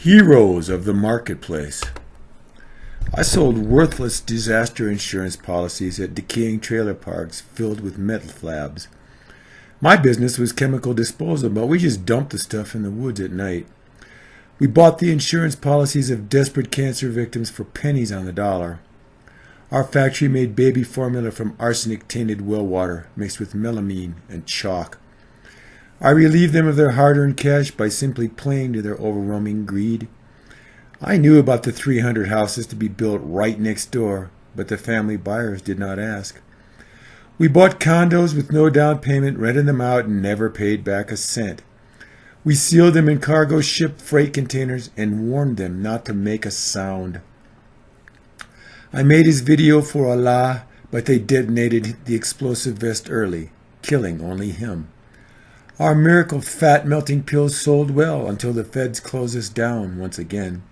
Heroes of the marketplace. I sold worthless disaster insurance policies at decaying trailer parks filled with metal slabs. My business was chemical disposal, but we just dumped the stuff in the woods at night. We bought the insurance policies of desperate cancer victims for pennies on the dollar. Our factory made baby formula from arsenic-tainted well water mixed with melamine and chalk. I relieved them of their hard-earned cash by simply playing to their overwhelming greed. I knew about the 300 houses to be built right next door, but the family buyers did not ask. We bought condos with no down payment, rented them out, and never paid back a cent. We sealed them in cargo ship freight containers and warned them not to make a sound. I made his video for Allah, but they detonated the explosive vest early, killing only him. Our miracle fat-melting pills sold well until the feds closed us down once again.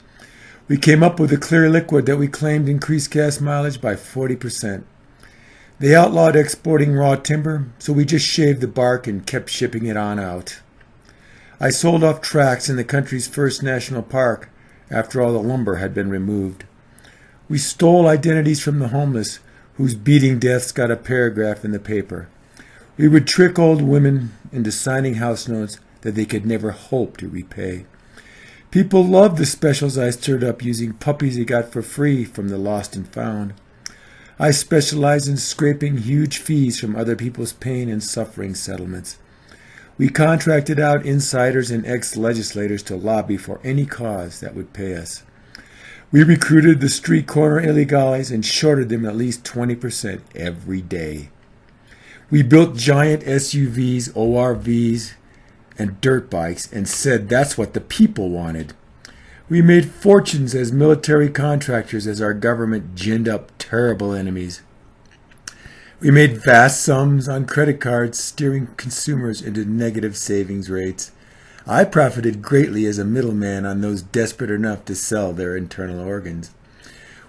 We came up with a clear liquid that we claimed increased gas mileage by 40%. They outlawed exporting raw timber, so we just shaved the bark and kept shipping it on out. I sold off tracts in the country's first national park after all the lumber had been removed. We stole identities from the homeless, whose beating deaths got a paragraph in the paper. We would trick old women into signing house notes that they could never hope to repay. People loved the specials I stirred up using puppies they got for free from the lost and found. I specialized in scraping huge fees from other people's pain and suffering settlements. We contracted out insiders and ex-legislators to lobby for any cause that would pay us. We recruited the street corner illegales and shorted them at least 20% every day. We built giant SUVs, ORVs, and dirt bikes and said that's what the people wanted. We made fortunes as military contractors as our government ginned up terrible enemies. We made vast sums on credit cards, steering consumers into negative savings rates. I profited greatly as a middleman on those desperate enough to sell their internal organs.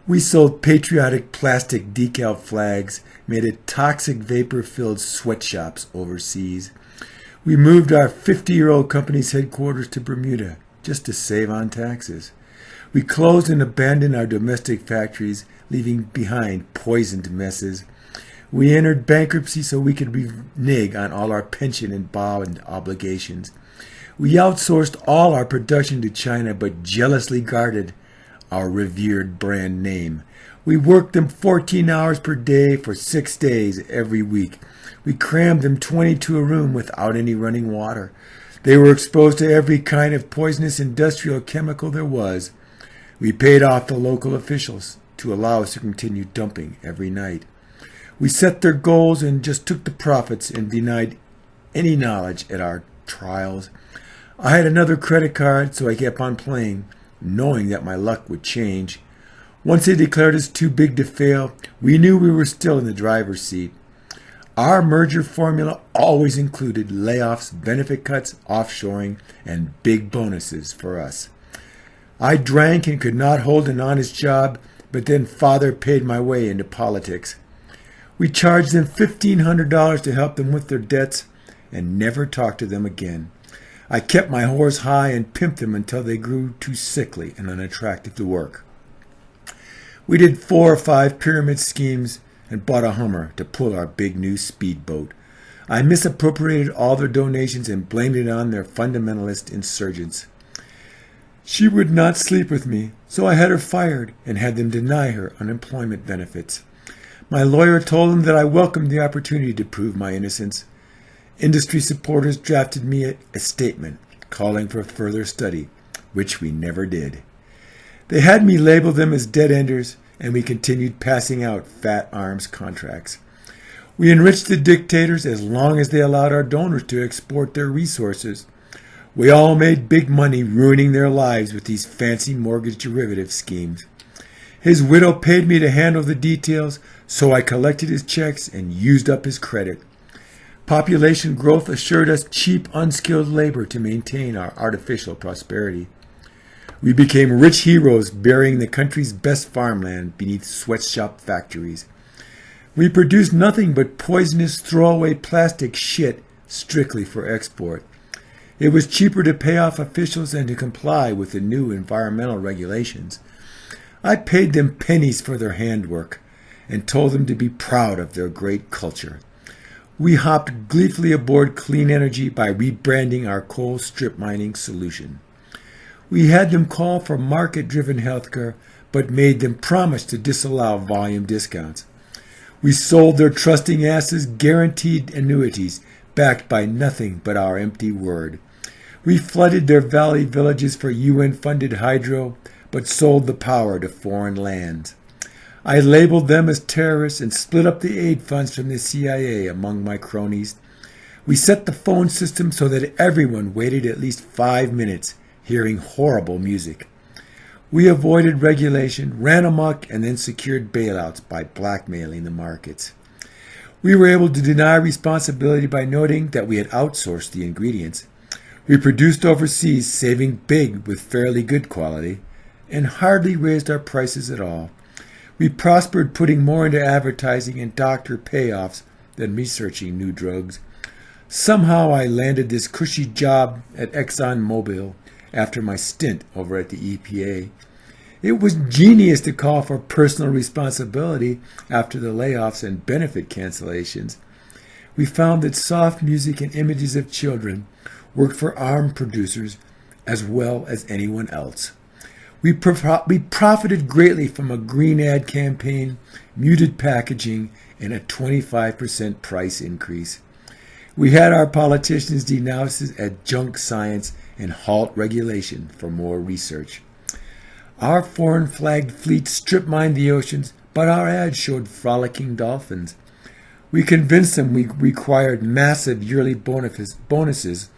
We sold patriotic plastic decal flags made at toxic vapor-filled sweatshops overseas. We moved our 50-year-old company's headquarters to Bermuda just to save on taxes. We closed and abandoned our domestic factories, leaving behind poisoned messes. We entered bankruptcy so we could renege on all our pension and bond obligations. We outsourced all our production to China, but jealously guarded our revered brand name. We worked them 14 hours per day for 6 days every week. We crammed them 20 to a room without any running water. They were exposed to every kind of poisonous industrial chemical there was. We paid off the local officials to allow us to continue dumping every night. We set their goals and just took the profits and denied any knowledge at our trials. I had another credit card, so I kept on playing, knowing that my luck would change. Once they declared us too big to fail, we knew we were still in the driver's seat. Our merger formula always included layoffs, benefit cuts, offshoring, and big bonuses for us. I drank and could not hold an honest job, but then Father paid my way into politics. We charged them $1,500 to help them with their debts and never talked to them again. I kept my horse high and pimped them until they grew too sickly and unattractive to work. We did 4 or 5 pyramid schemes and bought a Hummer to pull our big new speedboat. I misappropriated all their donations and blamed it on their fundamentalist insurgents. She would not sleep with me, so I had her fired and had them deny her unemployment benefits. My lawyer told them that I welcomed the opportunity to prove my innocence. Industry supporters drafted me a statement calling for further study, which we never did. They had me label them as dead-enders, and we continued passing out fat arms contracts. We enriched the dictators as long as they allowed our donors to export their resources. We all made big money ruining their lives with these fancy mortgage derivative schemes. His widow paid me to handle the details, so I collected his checks and used up his credit. Population growth assured us cheap, unskilled labor to maintain our artificial prosperity. We became rich heroes burying the country's best farmland beneath sweatshop factories. We produced nothing but poisonous throwaway plastic shit strictly for export. It was cheaper to pay off officials than to comply with the new environmental regulations. I paid them pennies for their handwork and told them to be proud of their great culture. We hopped gleefully aboard clean energy by rebranding our coal strip mining solution. We had them call for market-driven healthcare, but made them promise to disallow volume discounts. We sold their trusting asses guaranteed annuities backed by nothing but our empty word. We flooded their valley villages for UN-funded hydro, but sold the power to foreign lands. I labeled them as terrorists and split up the aid funds from the CIA among my cronies. We set the phone system so that everyone waited at least 5 minutes hearing horrible music. We avoided regulation, ran amok, and then secured bailouts by blackmailing the markets. We were able to deny responsibility by noting that we had outsourced the ingredients. We produced overseas, saving big with fairly good quality, and hardly raised our prices at all. We prospered putting more into advertising and doctor payoffs than researching new drugs. Somehow I landed this cushy job at ExxonMobil after my stint over at the EPA. It was genius to call for personal responsibility after the layoffs and benefit cancellations. We found that soft music and images of children worked for arm producers as well as anyone else. We profited greatly from a green ad campaign, muted packaging, and a 25% price increase. We had our politicians denounce it as junk science and halt regulation for more research. Our foreign-flagged fleet strip-mined the oceans, but our ads showed frolicking dolphins. We convinced them we required massive yearly bonuses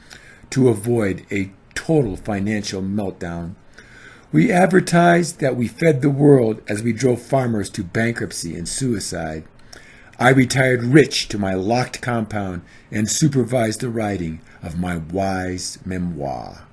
to avoid a total financial meltdown. We advertised that we fed the world as we drove farmers to bankruptcy and suicide. I retired rich to my locked compound and supervised the writing of my wise memoir.